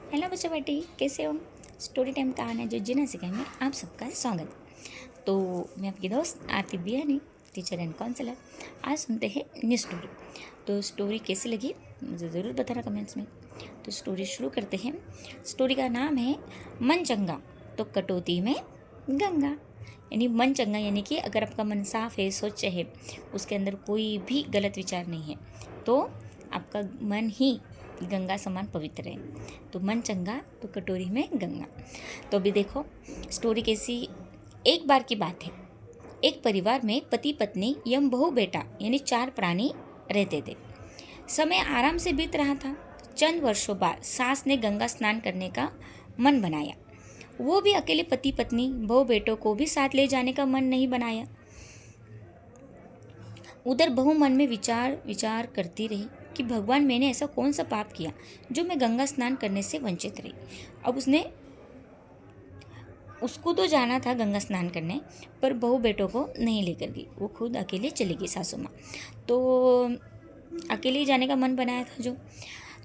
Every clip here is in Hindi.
हेलो बच्चों बेटी, कैसे हो? स्टोरी टाइम कहानी जो जीना सिखाए में आप सबका स्वागत। तो मैं आपकी दोस्त आरती बियानी, टीचर एंड काउंसलर। आज सुनते हैं न्यू स्टोरी। तो स्टोरी कैसी लगी मुझे ज़रूर बताना कमेंट्स में। तो स्टोरी शुरू करते हैं। स्टोरी का नाम है मन चंगा तो कटौती में गंगा। यानी मन चंगा यानी कि अगर आपका मन साफ है, स्वच्छ है, उसके अंदर कोई भी गलत विचार नहीं है, तो आपका मन ही गंगा समान पवित्र है। तो मन चंगा तो कटोरी में गंगा। तो अभी देखो स्टोरी कैसी। एक बार की बात है, एक परिवार में पति पत्नी यम बहू बेटा यानी 4 प्राणी रहते थे। समय आराम से बीत रहा था। चंद वर्षों बाद सास ने गंगा स्नान करने का मन बनाया। वो भी अकेले पति पत्नी बहू बेटों को भी साथ ले जाने का मन नहीं बनाया। उधर बहू मन में विचार विचार करती रही कि भगवान, मैंने ऐसा कौन सा पाप किया जो मैं गंगा स्नान करने से वंचित रही। अब उसको तो जाना था गंगा स्नान करने, पर बहू बेटों को नहीं लेकर गई। वो खुद अकेले चली गई सासू माँ। तो अकेले ही जाने का मन बनाया था जो।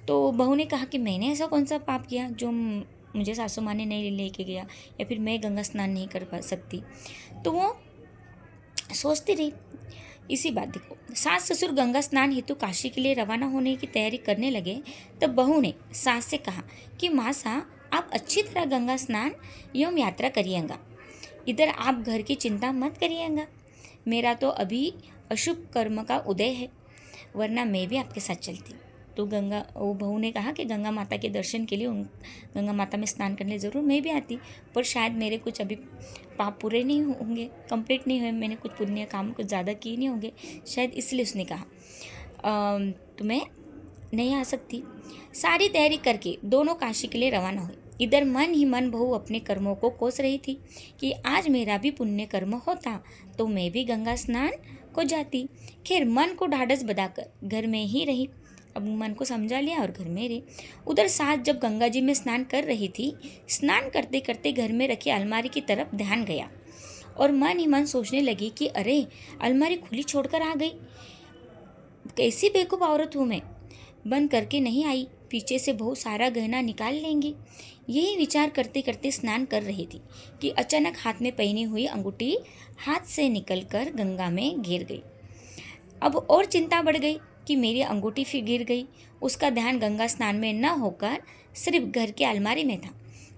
तो बहू ने कहा कि मैंने ऐसा कौन सा पाप किया जो मुझे सासू माँ ने नहीं लेके गया, या फिर मैं गंगा स्नान नहीं कर पा सकती। तो वो सोचती रही। इसी बात देखो, सास ससुर गंगा स्नान हेतु काशी के लिए रवाना होने की तैयारी करने लगे। तब बहू ने सास से कहा कि माँ सा, आप अच्छी तरह गंगा स्नान एवं यात्रा करिएगा। इधर आप घर की चिंता मत करिएगा। मेरा तो अभी अशुभ कर्म का उदय है, वरना मैं भी आपके साथ चलती। तो वो बहू ने कहा कि गंगा माता के दर्शन के लिए गंगा माता में स्नान करने ज़रूर मैं भी आती, पर शायद मेरे कुछ अभी पाप पूरे नहीं होंगे, कंप्लीट नहीं हुए, मैंने कुछ पुण्य काम कुछ ज़्यादा किए नहीं होंगे, शायद इसलिए उसने कहा तो मैं नहीं आ सकती। सारी तैयारी करके दोनों काशी के लिए रवाना हुए। इधर मन ही मन बहू अपने कर्मों को कोस रही थी कि आज मेरा भी पुण्य कर्म होता तो मैं भी गंगा स्नान को जाती। खैर मन को ढाढ़स बधाकर घर में ही रही। अब मन को समझा लिया और घर में रही। उधर सास जब गंगा जी में स्नान कर रही थी, स्नान करते करते घर में रखी अलमारी की तरफ ध्यान गया और मन ही मन सोचने लगी कि अरे, अलमारी खुली छोड़कर आ गई। कैसी बेवकूफ़ औरत हूँ मैं, बंद करके नहीं आई, पीछे से बहुत सारा गहना निकाल लेंगी। यही विचार करते करते स्नान कर रही थी कि अचानक हाथ में पहनी हुई अंगूठी हाथ से निकलकर गंगा में गिर गई। अब और चिंता बढ़ गई कि मेरी अंगूठी फिर गिर गई। उसका ध्यान गंगा स्नान में न होकर सिर्फ घर के अलमारी में था।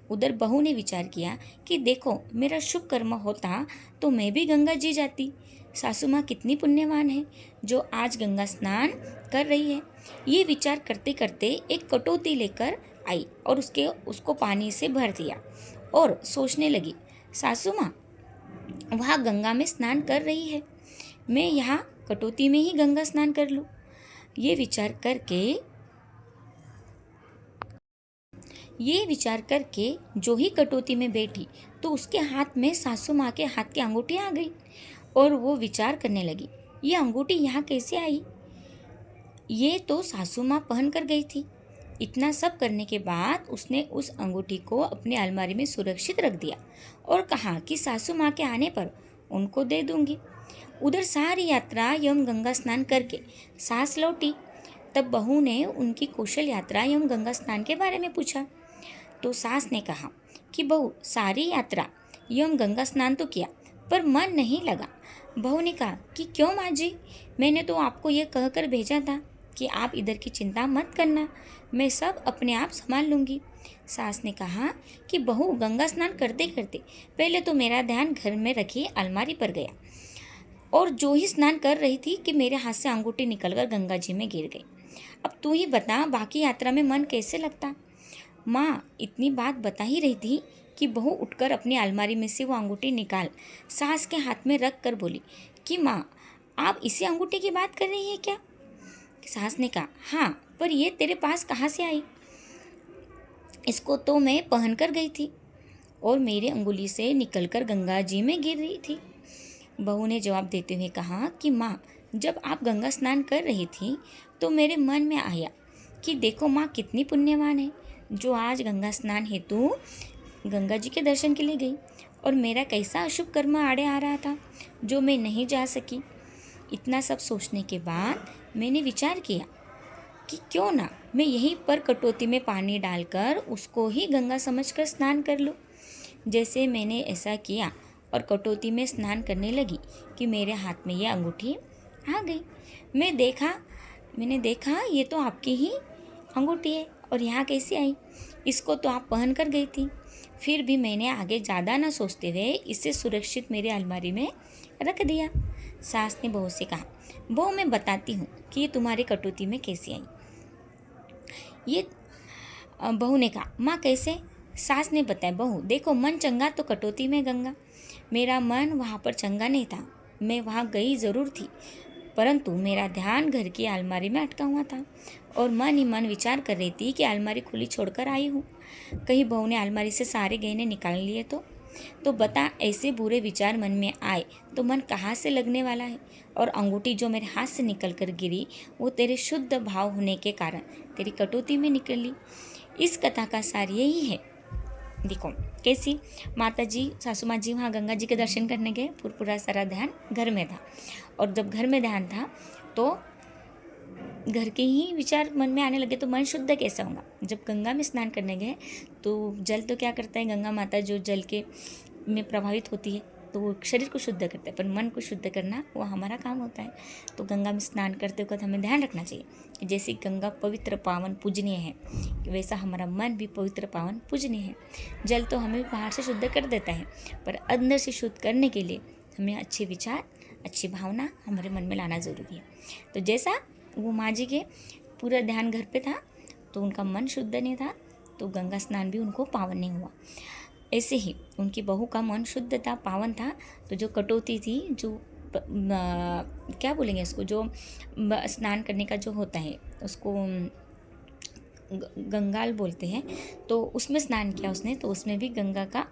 उधर बहू ने विचार किया कि देखो, मेरा शुभ कर्म होता तो मैं भी गंगा जी जाती। सासू माँ कितनी पुण्यवान है जो आज गंगा स्नान कर रही है। ये विचार करते करते एक कटोती लेकर आई और उसको पानी से भर दिया और सोचने लगी, सासू माँ वहाँ गंगा में स्नान कर रही है, मैं यहाँ कटोती में ही गंगा स्नान कर लूँ। ये विचार करके जो ही कटोती में बैठी तो उसके हाथ में सासू माँ के हाथ की अंगूठी आ गई और वो विचार करने लगी, ये अंगूठी यहाँ कैसे आई? ये तो सासू माँ पहन कर गई थी। इतना सब करने के बाद उसने उस अंगूठी को अपनी अलमारी में सुरक्षित रख दिया और कहा कि सासू माँ के आने पर उनको दे दूंगी। उधर सारी यात्रा एवं गंगा स्नान करके सास लौटी। तब बहू ने उनकी कौशल यात्रा एवं गंगा स्नान के बारे में पूछा। तो सास ने कहा कि बहू, सारी यात्रा एवं गंगा स्नान तो किया पर मन नहीं लगा। बहू ने कहा कि क्यों माँ जी, मैंने तो आपको ये कहकर भेजा था कि आप इधर की चिंता मत करना, मैं सब अपने आप संभाल लूँगी। सास ने कहा कि बहू, गंगा स्नान करते करते पहले तो मेरा ध्यान घर में रखी अलमारी पर गया और जो ही स्नान कर रही थी कि मेरे हाथ से अंगूठी निकलकर गंगा जी में गिर गई। अब तू ही बता, बाकी यात्रा में मन कैसे लगता? माँ इतनी बात बता ही रही थी कि बहू उठकर अपनी अलमारी में से वो अंगूठी निकाल सास के हाथ में रख कर बोली कि माँ, आप इसी अंगूठी की बात कर रही हैं क्या? सास ने कहा, हाँ, पर ये तेरे पास कहाँ से आई? इसको तो मैं पहन कर गई थी और मेरी अंगुली से निकलकर गंगा जी में गिर रही थी। बहू ने जवाब देते हुए कहा कि माँ, जब आप गंगा स्नान कर रही थी तो मेरे मन में आया कि देखो माँ कितनी पुण्यवान है जो आज गंगा स्नान हेतु गंगा जी के दर्शन के लिए गई, और मेरा कैसा अशुभ कर्म आड़े आ रहा था जो मैं नहीं जा सकी। इतना सब सोचने के बाद मैंने विचार किया कि क्यों ना मैं यहीं पर कटोती में पानी डालकर उसको ही गंगा समझकर स्नान कर लूँ। जैसे मैंने ऐसा किया और कटोती में स्नान करने लगी कि मेरे हाथ में ये अंगूठी आ गई। मैंने देखा ये तो आपकी ही अंगूठी है और यहाँ कैसे आई? इसको तो आप पहन कर गई थी। फिर भी मैंने आगे ज़्यादा ना सोचते हुए इसे सुरक्षित मेरे अलमारी में रख दिया। सास ने बहू से कहा, बहू मैं बताती हूँ कि ये तुम्हारी कटोती में कैसे आई। ये बहू ने कहा, माँ कैसे? सास ने बताया, बहू देखो मन चंगा तो कटोती में गंगा। मेरा मन वहाँ पर चंगा नहीं था। मैं वहाँ गई ज़रूर थी, परंतु मेरा ध्यान घर की अलमारी में अटका हुआ था और मन ही मन विचार कर रही थी कि अलमारी खुली छोड़कर आई हूँ। कहीं बहू ने अलमारी से सारे गहने निकाल लिए तो बता, ऐसे बुरे विचार मन में आए तो मन कहाँ से लगने वाला है? और अंगूठी जो मेरे हाथ से निकल कर गिरी वो तेरे शुद्ध भाव होने के कारण तेरी कटौती में निकली। इस कथा का सार यही है। देखो कैसी माता जी, सासू माँ जी वहाँ गंगा जी के दर्शन करने गए, पूरा सारा ध्यान घर में था। और जब घर में ध्यान था तो घर के ही विचार मन में आने लगे तो मन शुद्ध कैसा होगा? जब गंगा में स्नान करने गए तो जल तो क्या करता है, गंगा माता जो जल के में प्रभावित होती है तो वो शरीर को शुद्ध करता है, पर मन को शुद्ध करना वो हमारा काम होता है। तो गंगा में स्नान करते वक्त हमें ध्यान रखना चाहिए कि जैसे गंगा पवित्र पावन पूजनीय है, वैसा हमारा मन भी पवित्र पावन पूजनीय है। जल तो हमें बाहर से शुद्ध कर देता है, पर अंदर से शुद्ध करने के लिए हमें अच्छे विचार, अच्छी भावना हमारे मन में लाना ज़रूरी है। तो जैसा वो माँ जी के पूरा ध्यान घर पे था तो उनका मन शुद्ध नहीं था, तो गंगा स्नान भी उनको पावन नहीं हुआ। ऐसे ही उनकी बहू का मन शुद्ध था, पावन था, तो जो कटौती थी, जो क्या बोलेंगे इसको, जो स्नान करने का जो होता है उसको गंगाल बोलते हैं, तो उसमें स्नान किया उसने, तो उसमें भी गंगा का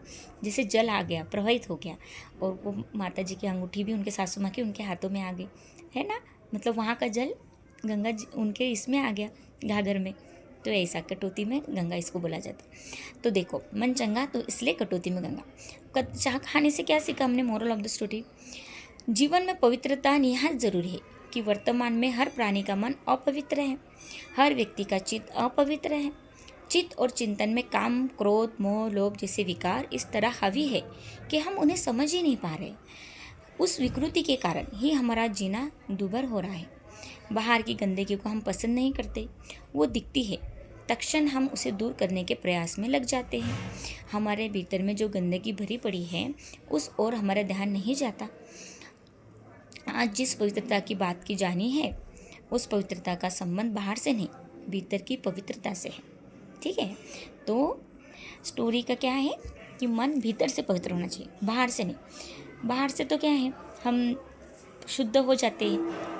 जैसे जल आ गया, प्रवाहित हो गया, और वो माता जी की अंगूठी भी उनके सासू माँ की उनके हाथों में आ गई, है ना। मतलब वहाँ का जल गंगा जी उनके इसमें आ गया, घाघर में। तो ऐसा कटौती में गंगा इसको बोला जाता है। तो देखो मन चंगा तो इसलिए कटौती में गंगा। चाह खाने से क्या सीखा हमने? मोरल ऑफ द स्टोरी, जीवन में पवित्रता निहायत जरूरी है कि वर्तमान में हर प्राणी का मन अपवित्र है, हर व्यक्ति का चित्त अपवित्र है। चित्त और चिंतन में काम, क्रोध, मोह, लोभ जैसे विकार इस तरह हावी है कि हम उन्हें समझ ही नहीं पा रहे। उस विकृति के कारण ही हमारा जीना दुभर हो रहा है। बाहर की गंदगी को हम पसंद नहीं करते, वो दिखती है, तत्क्षण हम उसे दूर करने के प्रयास में लग जाते हैं। हमारे भीतर में जो गंदगी भरी पड़ी है उस ओर हमारा ध्यान नहीं जाता। आज जिस पवित्रता की बात की जानी है उस पवित्रता का संबंध बाहर से नहीं, भीतर की पवित्रता से है। ठीक है, तो स्टोरी का क्या है कि मन भीतर से पवित्र होना चाहिए, बाहर से नहीं। बाहर से तो क्या है, हम शुद्ध हो जाते हैं,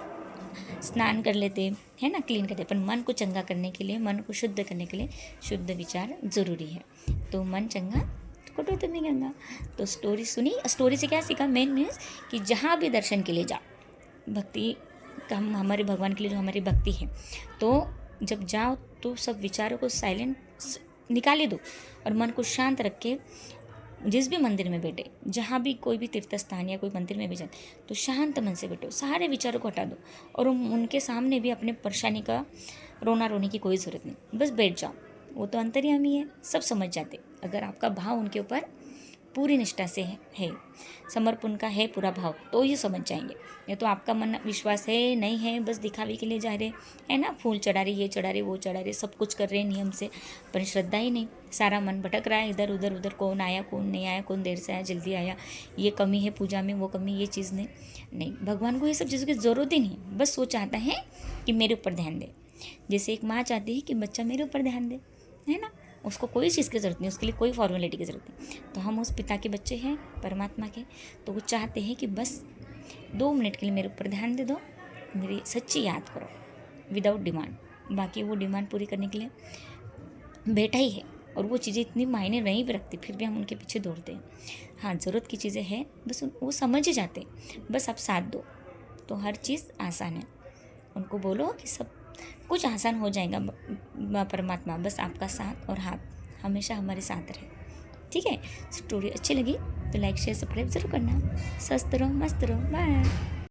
स्नान कर लेते हैं ना, क्लीन करते, पर मन को चंगा करने के लिए, मन को शुद्ध करने के लिए शुद्ध विचार ज़रूरी है। तो मन चंगा तो कटौती में गंगा। तो स्टोरी सुनी, स्टोरी से क्या सीखा? मेन मीन्स कि जहाँ भी दर्शन के लिए जाओ, भक्ति का हमारे भगवान के लिए जो हमारी भक्ति है, तो जब जाओ तो सब विचारों को साइलेंट निकाले दो और मन को शांत रख के जिस भी मंदिर में बैठे, जहाँ भी कोई भी तीर्थ स्थान या कोई मंदिर में भी जाए तो शांत मन से बैठो, सारे विचारों को हटा दो और उनके सामने भी अपने परेशानी का रोना रोने की कोई ज़रूरत नहीं, बस बैठ जाओ। वो तो अंतर्यामी है, सब समझ जाते अगर आपका भाव उनके ऊपर पूरी निष्ठा से है, समर्पण का है पूरा भाव, तो ये समझ जाएंगे। या तो आपका मन विश्वास है नहीं है, बस दिखावे के लिए जा रहे है ना, फूल चढ़ा रहे, ये चढ़ा रहे, वो चढ़ा रहे, सब कुछ कर रहे हैं नियम से, पर श्रद्धा ही नहीं, सारा मन भटक रहा है इधर उधर उधर, कौन आया कौन नहीं आया, कौन देर से आया जल्दी आया, ये कमी है पूजा में, वो कमी, ये चीज़ नहीं। भगवान को ये सब चीज़ों की ज़रूरत ही नहीं, बस वो चाहता है कि मेरे ऊपर ध्यान दे। जैसे एक माँ चाहती है कि बच्चा मेरे ऊपर ध्यान दे, है ना, उसको कोई चीज़ की ज़रूरत नहीं, उसके लिए कोई फॉर्मेलिटी की ज़रूरत नहीं। तो हम उस पिता के बच्चे हैं, परमात्मा के, तो वो चाहते हैं कि बस 2 मिनट के लिए मेरे ऊपर ध्यान दे दो, मेरी सच्ची याद करो विदाउट डिमांड। बाकी वो डिमांड पूरी करने के लिए बैठा ही है और वो चीज़ें इतनी मायने नहीं भी रखती, फिर भी हम उनके पीछे दौड़ते हैं। हाँ, ज़रूरत की चीज़ें हैं, बस वो समझ ही जाते, बस आप साथ दो तो हर चीज़ आसान है। उनको बोलो कि सब कुछ आसान हो जाएगा, परमात्मा बस आपका साथ और हाथ हमेशा हमारे साथ रहे। ठीक है, स्टोरी अच्छी लगी तो लाइक शेयर सब्सक्राइब जरूर करना। स्वस्थ रहो, मस्त रहो, बाय।